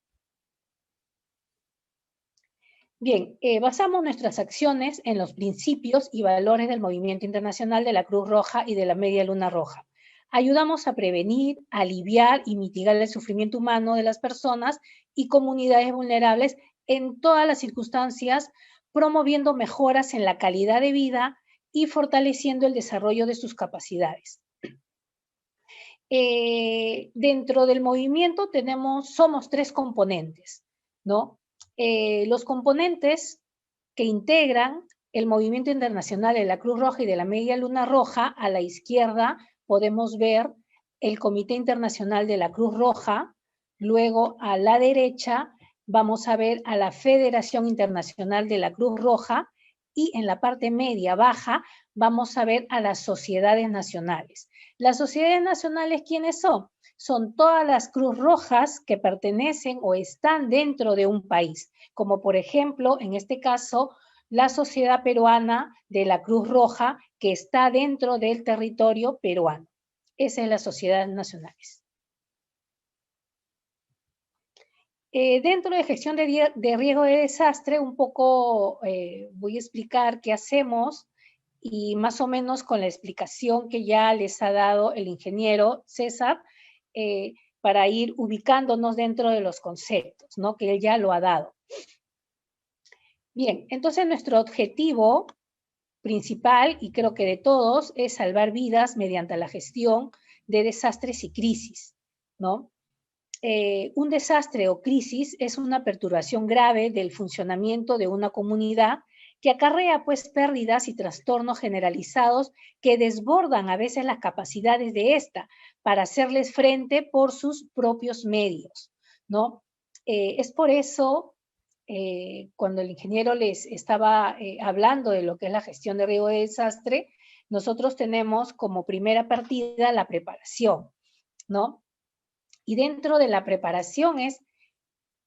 Speaker 4: Bien, basamos nuestras acciones en los principios y valores del movimiento internacional de la Cruz Roja y de la Media Luna Roja. Ayudamos a prevenir, aliviar y mitigar el sufrimiento humano de las personas y comunidades vulnerables en todas las circunstancias, promoviendo mejoras en la calidad de vida y fortaleciendo el desarrollo de sus capacidades. Dentro del movimiento somos 3 componentes, ¿no? Los componentes que integran el movimiento internacional de la Cruz Roja y de la Media Luna Roja, a la izquierda podemos ver el Comité Internacional de la Cruz Roja, luego a la derecha vamos a ver a la Federación Internacional de la Cruz Roja, y en la parte media baja vamos a ver a las sociedades nacionales. Las sociedades nacionales, ¿quiénes son? Son todas las Cruz Rojas que pertenecen o están dentro de un país, como por ejemplo, en este caso, la Sociedad Peruana de la Cruz Roja, que está dentro del territorio peruano. Esa es las sociedades nacionales. Dentro de gestión de riesgo de desastre, un poco voy a explicar qué hacemos, y más o menos con la explicación que ya les ha dado el ingeniero César, para ir ubicándonos dentro de los conceptos, ¿no? Que él ya lo ha dado. Bien, entonces nuestro objetivo principal, y creo que de todos, es salvar vidas mediante la gestión de desastres y crisis, ¿no? Un desastre o crisis es una perturbación grave del funcionamiento de una comunidad que acarrea pues pérdidas y trastornos generalizados que desbordan a veces las capacidades de esta para hacerles frente por sus propios medios, ¿no? Es por eso, cuando el ingeniero les estaba hablando de lo que es la gestión de riesgo de desastre, nosotros tenemos como primera partida la preparación, ¿no? Y dentro de la preparación es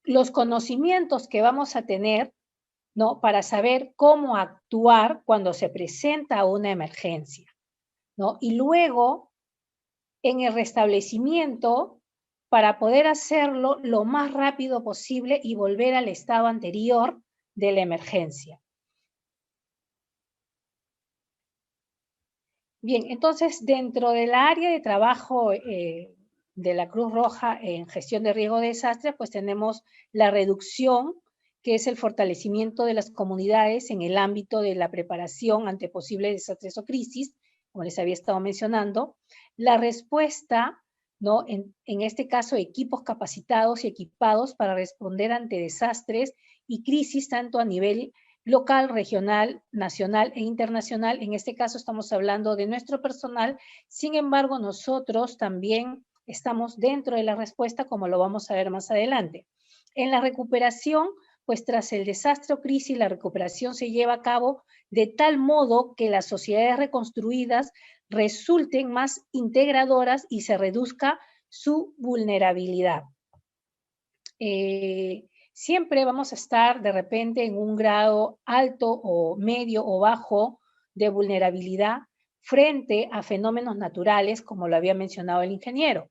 Speaker 4: los conocimientos que vamos a tener, ¿no? Para saber cómo actuar cuando se presenta una emergencia, ¿no? Y luego, en el restablecimiento, para poder hacerlo lo más rápido posible y volver al estado anterior de la emergencia. Bien, entonces, dentro del área de trabajo de la Cruz Roja en gestión de riesgo de desastres, pues tenemos la reducción, que es el fortalecimiento de las comunidades en el ámbito de la preparación ante posibles desastres o crisis, como les había estado mencionando. La respuesta, ¿no? En este caso, equipos capacitados y equipados para responder ante desastres y crisis, tanto a nivel local, regional, nacional e internacional. En este caso estamos hablando de nuestro personal, sin embargo, nosotros también estamos dentro de la respuesta, como lo vamos a ver más adelante. En la recuperación, pues tras el desastre o crisis, la recuperación se lleva a cabo de tal modo que las sociedades reconstruidas resulten más integradoras y se reduzca su vulnerabilidad. Siempre vamos a estar de repente en un grado alto o medio o bajo de vulnerabilidad frente a fenómenos naturales, como lo había mencionado el ingeniero.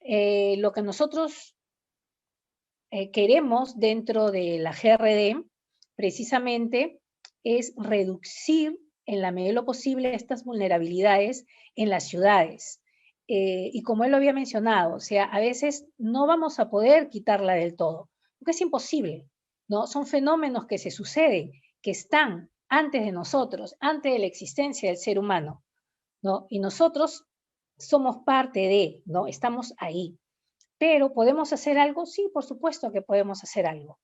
Speaker 4: Lo que nosotros queremos dentro de la GRD precisamente es reducir en la medida de lo posible estas vulnerabilidades en las ciudades. Y como él lo había mencionado, o sea, a veces no vamos a poder quitarla del todo, porque es imposible, ¿no? Son fenómenos que se suceden, que están antes de nosotros, antes de la existencia del ser humano, ¿no? Y nosotros somos parte de, ¿no? Estamos ahí. Pero ¿podemos hacer algo? Sí, por supuesto que podemos hacer algo,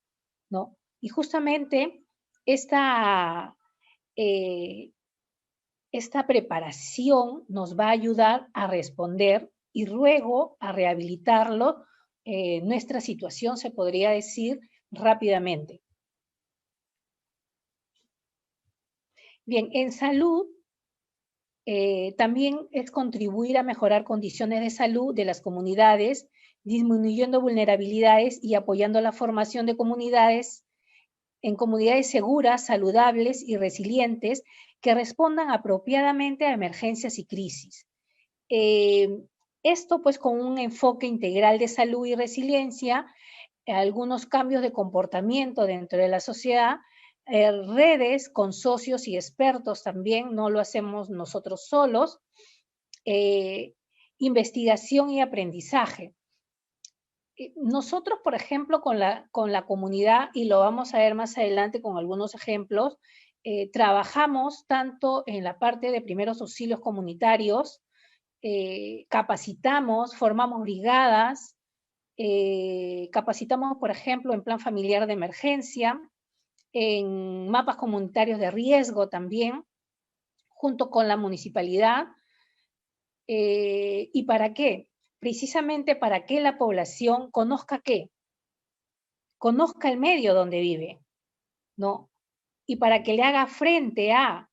Speaker 4: ¿no? Y justamente esta preparación nos va a ayudar a responder y luego a rehabilitarlo, nuestra situación, se podría decir, rápidamente. Bien, en salud, también es contribuir a mejorar condiciones de salud de las comunidades, disminuyendo vulnerabilidades y apoyando la formación de comunidades, en comunidades seguras, saludables y resilientes que respondan apropiadamente a emergencias y crisis. Esto pues con un enfoque integral de salud y resiliencia, algunos cambios de comportamiento dentro de la sociedad, redes con socios y expertos también, no lo hacemos nosotros solos, investigación y aprendizaje. Nosotros, por ejemplo, con la comunidad, y lo vamos a ver más adelante con algunos ejemplos, trabajamos tanto en la parte de primeros auxilios comunitarios, capacitamos, formamos brigadas, capacitamos, por ejemplo, en plan familiar de emergencia, en mapas comunitarios de riesgo también, junto con la municipalidad. ¿Y para qué? Precisamente para que la población conozca qué, conozca el medio donde vive, ¿no? Y para que le haga frente a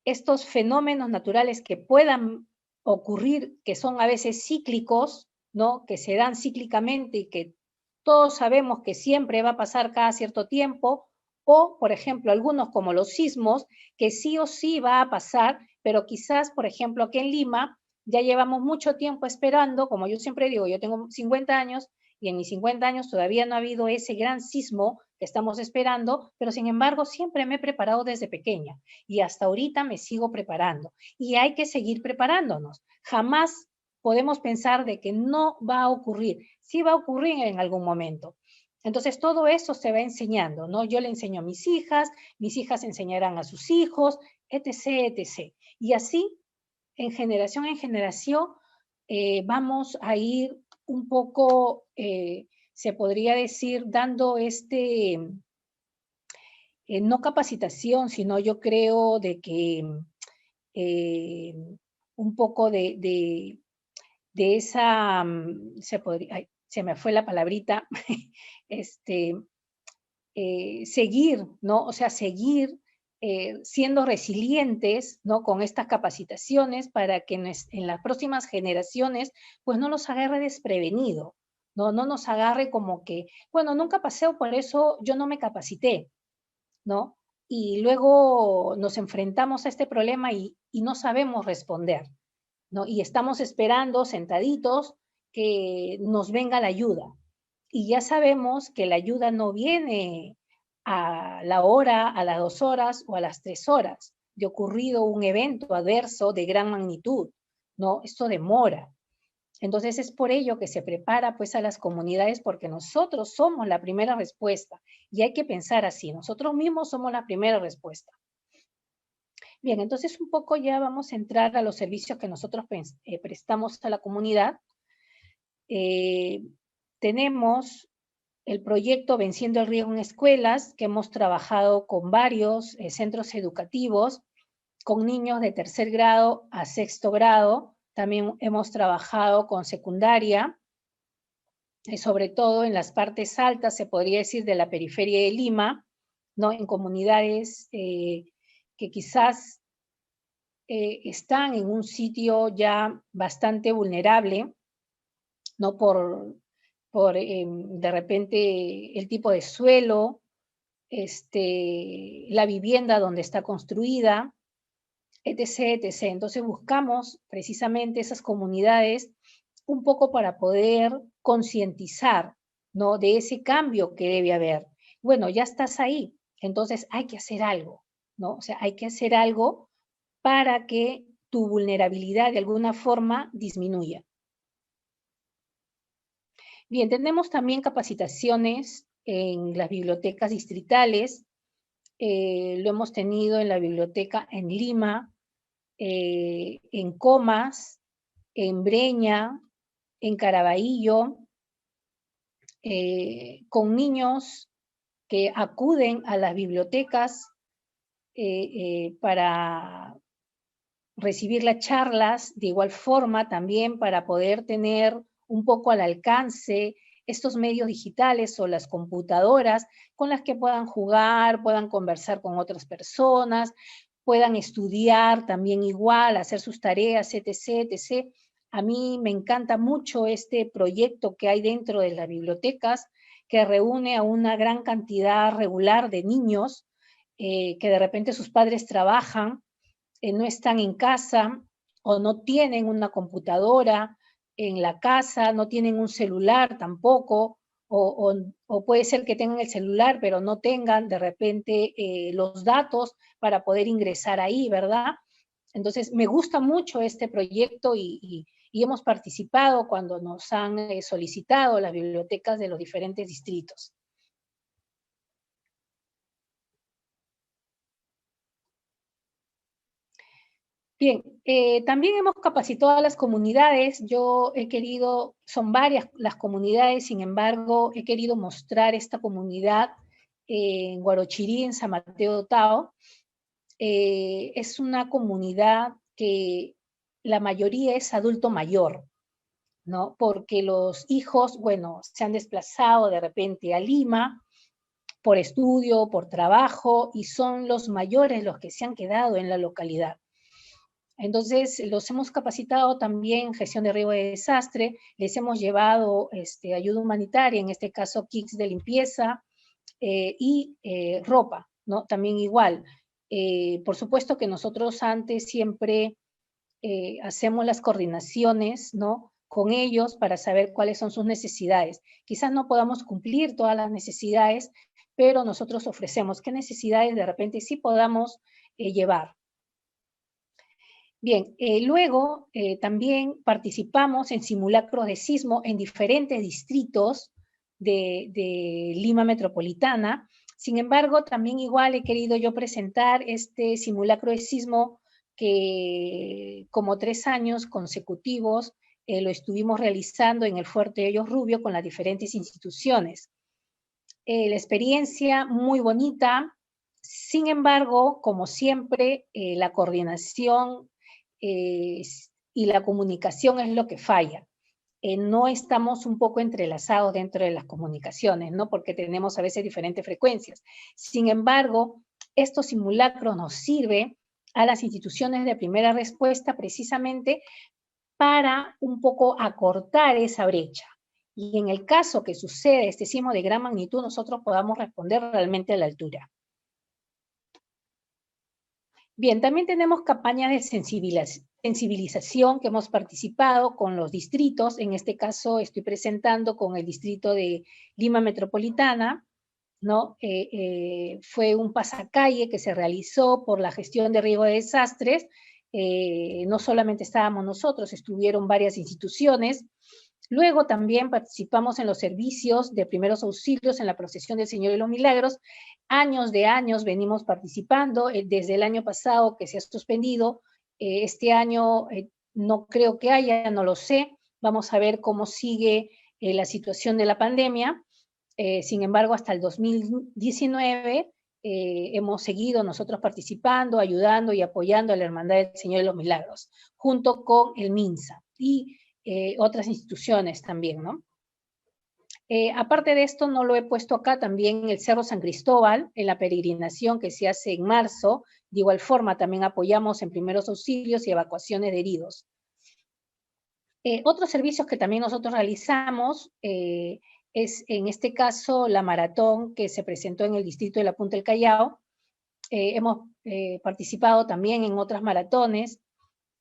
Speaker 4: estos fenómenos naturales que puedan ocurrir, que son a veces cíclicos, ¿no? Que se dan cíclicamente y que todos sabemos que siempre va a pasar cada cierto tiempo, o, por ejemplo, algunos como los sismos, que sí o sí va a pasar, pero quizás, por ejemplo, aquí en Lima, ya llevamos mucho tiempo esperando, como yo siempre digo, yo tengo 50 años, y en mis 50 años todavía no ha habido ese gran sismo que estamos esperando, pero sin embargo siempre me he preparado desde pequeña y hasta ahorita me sigo preparando. Y hay que seguir preparándonos. Jamás podemos pensar de que no va a ocurrir. Sí va a ocurrir en algún momento. Entonces todo eso se va enseñando, ¿no? Yo le enseño a mis hijas enseñarán a sus hijos, etc., etc. Y así, en generación, vamos a ir un poco, se podría decir, dando no capacitación, sino yo creo de que un poco de esa, se me fue la palabrita, seguir, ¿no? O sea, seguir siendo resilientes, ¿no? Con estas capacitaciones para que en las próximas generaciones, pues no los agarre desprevenido, ¿no? No nos agarre como que, bueno, nunca pasé por eso, yo no me capacité, ¿no? Y luego nos enfrentamos a este problema y no sabemos responder, ¿no? Y estamos esperando sentaditos que nos venga la ayuda. Y ya sabemos que la ayuda no viene a la hora, a las 2 horas o a las 3 horas de ocurrido un evento adverso de gran magnitud, ¿no? Esto demora. Entonces es por ello que se prepara pues a las comunidades, porque nosotros somos la primera respuesta y hay que pensar así, nosotros mismos somos la primera respuesta. Bien, entonces un poco ya vamos a entrar a los servicios que nosotros prestamos a la comunidad. Tenemos el proyecto Venciendo el Riesgo en Escuelas, que hemos trabajado con varios centros educativos, con niños de 3er grado a 6º grado. También hemos trabajado con secundaria, sobre todo en las partes altas, se podría decir, de la periferia de Lima, ¿no? En comunidades que quizás están en un sitio ya bastante vulnerable, ¿no? Por de repente el tipo de suelo, la vivienda donde está construida, etc., etc. Entonces buscamos precisamente esas comunidades un poco para poder concientizar, ¿no? De ese cambio que debe haber. Bueno, ya estás ahí, entonces hay que hacer algo, ¿no? O sea, hay que hacer algo para que tu vulnerabilidad de alguna forma disminuya. Bien, tenemos también capacitaciones en las bibliotecas distritales. Lo hemos tenido en la biblioteca en Lima, en Comas, en Breña, en Caraballo, con niños que acuden a las bibliotecas para recibir las charlas, de igual forma también para poder tener un poco al alcance estos medios digitales o las computadoras con las que puedan jugar, puedan conversar con otras personas, puedan estudiar también igual, hacer sus tareas, etc., etc. A mí me encanta mucho este proyecto que hay dentro de las bibliotecas, que reúne a una gran cantidad regular de niños que de repente sus padres trabajan, no están en casa o no tienen una computadora en la casa, no tienen un celular tampoco, o puede ser que tengan el celular, pero no tengan de repente los datos para poder ingresar ahí, ¿verdad? Entonces, me gusta mucho este proyecto y hemos participado cuando nos han solicitado las bibliotecas de los diferentes distritos. Bien, también hemos capacitado a las comunidades. Yo he querido, son varias las comunidades, sin embargo, he querido mostrar esta comunidad en Guarochirí, en San Mateo de Otao. Es una comunidad que la mayoría es adulto mayor, ¿no? Porque los hijos, bueno, se han desplazado de repente a Lima por estudio, por trabajo, y son los mayores los que se han quedado en la localidad. Entonces, los hemos capacitado también en gestión de riesgo de desastre, les hemos llevado ayuda humanitaria, en este caso kits de limpieza y ropa, ¿no? También igual. Por supuesto que nosotros antes siempre hacemos las coordinaciones, ¿no?, con ellos para saber cuáles son sus necesidades. Quizás no podamos cumplir todas las necesidades, pero nosotros ofrecemos qué necesidades de repente sí podamos llevar. Bien, luego también participamos en simulacros de sismo en diferentes distritos de Lima Metropolitana. Sin embargo, también igual he querido yo presentar este simulacro de sismo que como 3 años consecutivos lo estuvimos realizando en el Fuerte Hoyos Rubio con las diferentes instituciones. La experiencia muy bonita, sin embargo, como siempre, la coordinación y la comunicación es lo que falla. No estamos un poco entrelazados dentro de las comunicaciones, ¿no? Porque tenemos a veces diferentes frecuencias. Sin embargo, estos simulacros nos sirven a las instituciones de primera respuesta precisamente para un poco acortar esa brecha. Y en el caso que sucede este sismo de gran magnitud, nosotros podamos responder realmente a la altura. Bien, también tenemos campañas de sensibilización que hemos participado con los distritos. En este caso estoy presentando con el distrito de Lima Metropolitana, ¿no? Fue un pasacalle que se realizó por la gestión de riesgo de desastres. No solamente estábamos nosotros, estuvieron varias instituciones. Luego también participamos en los servicios de primeros auxilios en la procesión del Señor de los Milagros. Años de años venimos participando, desde el año pasado que se ha suspendido, este año no creo que haya, no lo sé, vamos a ver cómo sigue la situación de la pandemia. Sin embargo, hasta el 2019 hemos seguido nosotros participando, ayudando y apoyando a la Hermandad del Señor de los Milagros, junto con el MINSA y otras instituciones también, ¿no? Aparte de esto, no lo he puesto acá, también el Cerro San Cristóbal, en la peregrinación que se hace en marzo, de igual forma también apoyamos en primeros auxilios y evacuaciones de heridos. Otros servicios que también nosotros realizamos es en este caso la maratón que se presentó en el distrito de La Punta del Callao. Hemos participado también en otras maratones,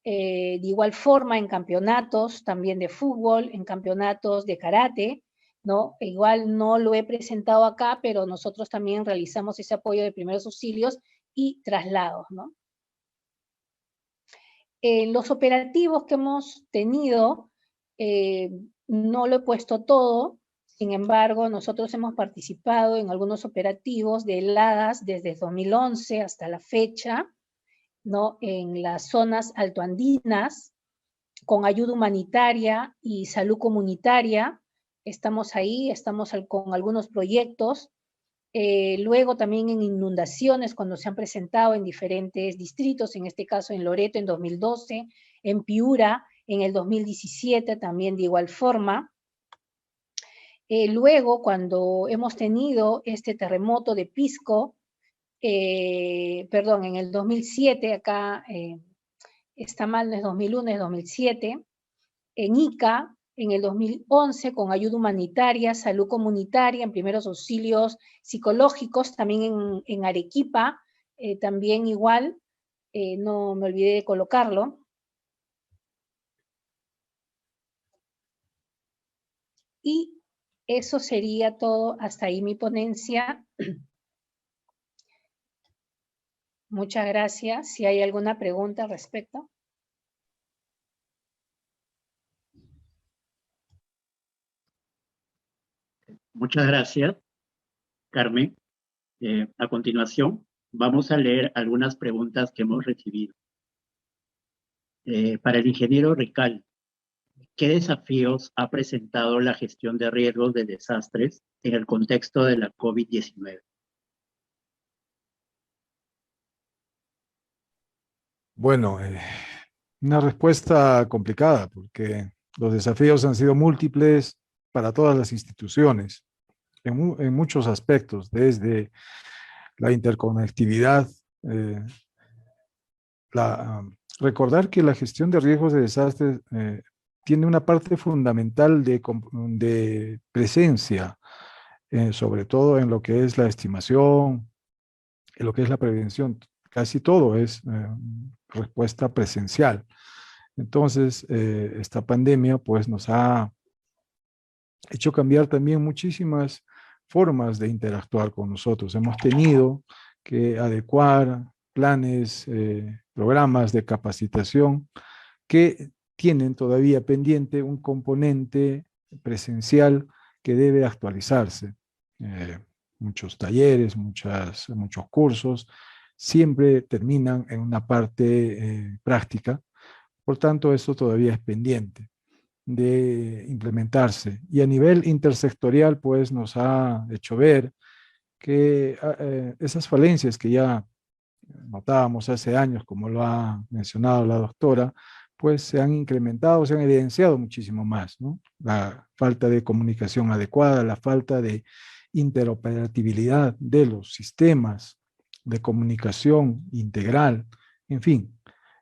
Speaker 4: de igual forma en campeonatos también de fútbol, en campeonatos de karate, ¿no? Igual no lo he presentado acá, pero nosotros también realizamos ese apoyo de primeros auxilios y traslados, ¿no? Los operativos que hemos tenido, no lo he puesto todo, sin embargo, nosotros hemos participado en algunos operativos de heladas desde 2011 hasta la fecha, ¿no? En las zonas altoandinas, con ayuda humanitaria y salud comunitaria. Estamos ahí, estamos con algunos proyectos. Luego también en inundaciones, cuando se han presentado en diferentes distritos, en este caso en Loreto en 2012, en Piura en el 2017 también de igual forma. Luego, cuando hemos tenido este terremoto de Pisco, perdón, en el 2007, acá está mal, no es 2001, es 2007, en Ica, en el 2011, con ayuda humanitaria, salud comunitaria, en primeros auxilios psicológicos, también en Arequipa, también igual, no me olvidé de colocarlo. Y eso sería todo, hasta ahí mi ponencia. Muchas gracias. Si hay alguna pregunta al respecto.
Speaker 3: Muchas gracias, Carmen. A continuación, vamos a leer algunas preguntas que hemos recibido. Para el ingeniero Rical, ¿qué desafíos ha presentado la gestión de riesgos de desastres en el contexto de la COVID-19?
Speaker 2: Bueno, una respuesta complicada porque los desafíos han sido múltiples para todas las instituciones en muchos aspectos, desde la interconectividad, recordar que la gestión de riesgos de desastres tiene una parte fundamental de presencia, sobre todo en lo que es la estimación, en lo que es la prevención. Casi todo es respuesta presencial. Entonces, esta pandemia pues nos ha hecho cambiar también muchísimas formas de interactuar con nosotros. Hemos tenido que adecuar planes, programas de capacitación que tienen todavía pendiente un componente presencial que debe actualizarse. Muchos talleres, muchos cursos, siempre terminan en una parte práctica. Por tanto, eso todavía es pendiente de implementarse. Y a nivel intersectorial, pues nos ha hecho ver que esas falencias que ya notábamos hace años, como lo ha mencionado la doctora, pues se han incrementado, se han evidenciado muchísimo más, ¿no? La falta de comunicación adecuada, la falta de interoperabilidad de los sistemas de comunicación integral, en fin,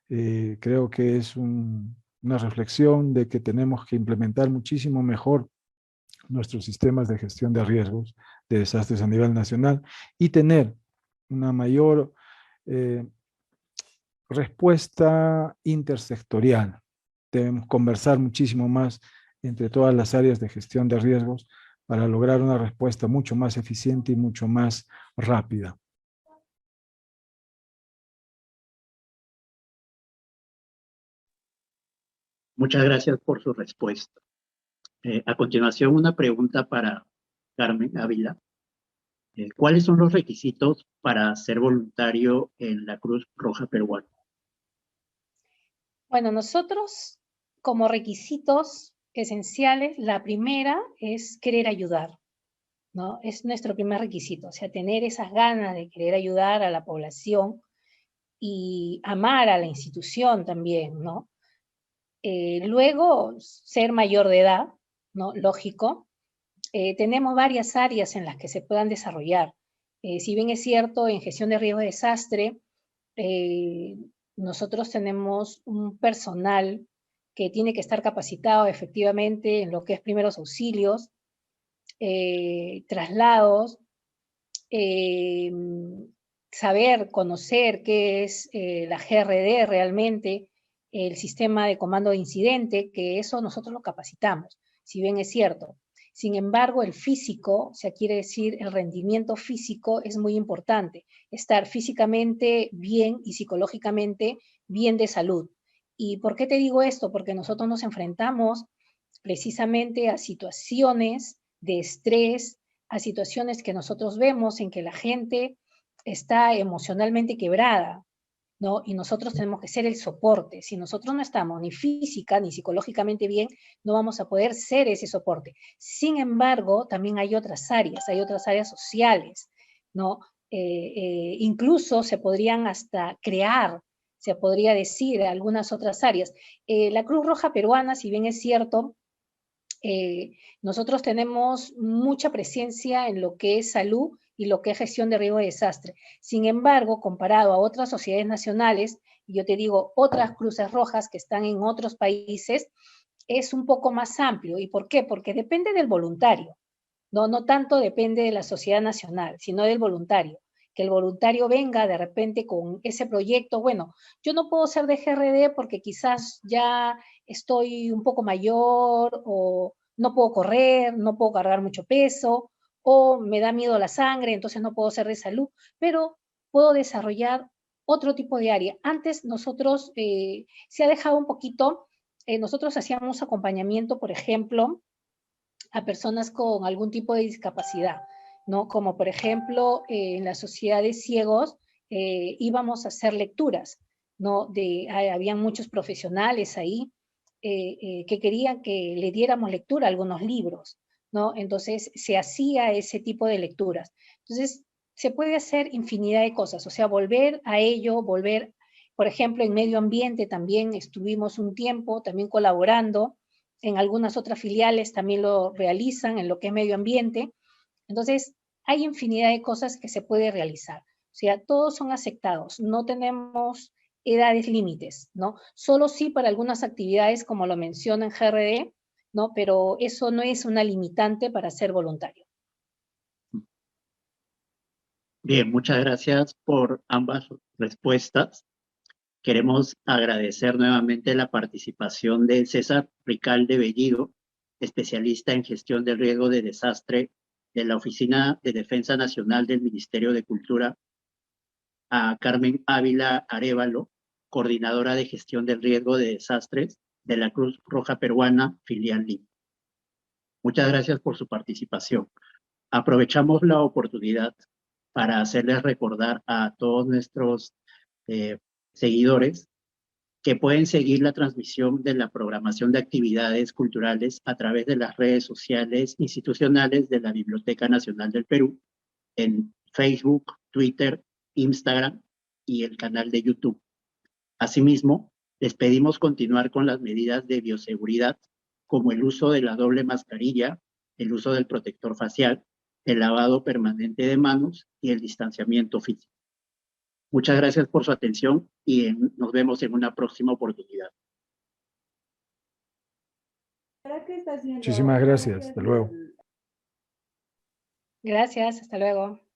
Speaker 2: creo que es una reflexión de que tenemos que implementar muchísimo mejor nuestros sistemas de gestión de riesgos de desastres a nivel nacional y tener una mayor respuesta intersectorial. Debemos conversar muchísimo más entre todas las áreas de gestión de riesgos para lograr una respuesta mucho más eficiente y mucho más rápida.
Speaker 3: Muchas gracias por su respuesta. A continuación, una pregunta para Carmen Ávila. ¿Cuáles son los requisitos para ser voluntario en la Cruz Roja Peruana?
Speaker 4: Bueno, nosotros como requisitos esenciales, la primera es querer ayudar, ¿no? Es nuestro primer requisito, o sea, tener esas ganas de querer ayudar a la población y amar a la institución también, ¿no? Luego, ser mayor de edad, ¿no? Lógico. Tenemos varias áreas en las que se puedan desarrollar. Si bien es cierto, en gestión de riesgo de desastre, nosotros tenemos un personal que tiene que estar capacitado efectivamente en lo que es primeros auxilios, traslados, saber, conocer qué es la GRD realmente, el sistema de comando de incidente, que eso nosotros lo capacitamos, si bien es cierto. Sin embargo, el físico, o sea, quiere decir el rendimiento físico es muy importante, estar físicamente bien y psicológicamente bien de salud. ¿Y por qué te digo esto? Porque nosotros nos enfrentamos precisamente a situaciones de estrés, a situaciones que nosotros vemos en que la gente está emocionalmente quebrada, ¿no? Y nosotros tenemos que ser el soporte. Si nosotros no estamos ni física ni psicológicamente bien, no vamos a poder ser ese soporte. Sin embargo, también hay otras áreas sociales, ¿no? Incluso se podrían hasta crear, se podría decir, algunas otras áreas. La Cruz Roja Peruana, si bien es cierto, nosotros tenemos mucha presencia en lo que es salud y lo que es gestión de riesgo de desastre. Sin embargo, comparado a otras sociedades nacionales, y yo te digo, otras cruces rojas que están en otros países, es un poco más amplio. ¿Y por qué? Porque depende del voluntario. No tanto depende de la sociedad nacional, sino del voluntario. Que el voluntario venga de repente con ese proyecto. Bueno, yo no puedo ser de GRD porque quizás ya estoy un poco mayor o no puedo correr, no puedo cargar mucho peso o me da miedo la sangre, entonces no puedo ser de salud, pero puedo desarrollar otro tipo de área. Antes nosotros, se ha dejado un poquito, nosotros hacíamos acompañamiento, por ejemplo, a personas con algún tipo de discapacidad, ¿no? Como por ejemplo, en la sociedad de ciegos íbamos a hacer lecturas, ¿no? Habían muchos profesionales ahí que querían que le diéramos lectura a algunos libros, ¿no? Entonces se hacía ese tipo de lecturas. Entonces se puede hacer infinidad de cosas, o sea, volver a ello, por ejemplo, en medio ambiente también estuvimos un tiempo también colaborando, en algunas otras filiales también lo realizan en lo que es medio ambiente. Entonces, hay infinidad de cosas que se puede realizar. O sea, todos son aceptados, no tenemos edades límites, ¿no? Solo sí para algunas actividades, como lo menciona en GRD, ¿no? Pero eso no es una limitante para ser voluntario.
Speaker 3: Bien, muchas gracias por ambas respuestas. Queremos agradecer nuevamente la participación de César Ricalde Bellido, especialista en gestión del riesgo de desastre de la Oficina de Defensa Nacional del Ministerio de Cultura, a Carmen Ávila Arévalo, coordinadora de gestión del riesgo de desastres de la Cruz Roja Peruana, filial Lima. Muchas gracias por su participación. Aprovechamos la oportunidad para hacerles recordar a todos nuestros seguidores que pueden seguir la transmisión de la programación de actividades culturales a través de las redes sociales institucionales de la Biblioteca Nacional del Perú, en Facebook, Twitter, Instagram y el canal de YouTube. Asimismo, les pedimos continuar con las medidas de bioseguridad, como el uso de la doble mascarilla, el uso del protector facial, el lavado permanente de manos y el distanciamiento físico. Muchas gracias por su atención y nos vemos en una próxima oportunidad.
Speaker 2: Muchísimas gracias. Hasta luego.
Speaker 4: Gracias, hasta luego.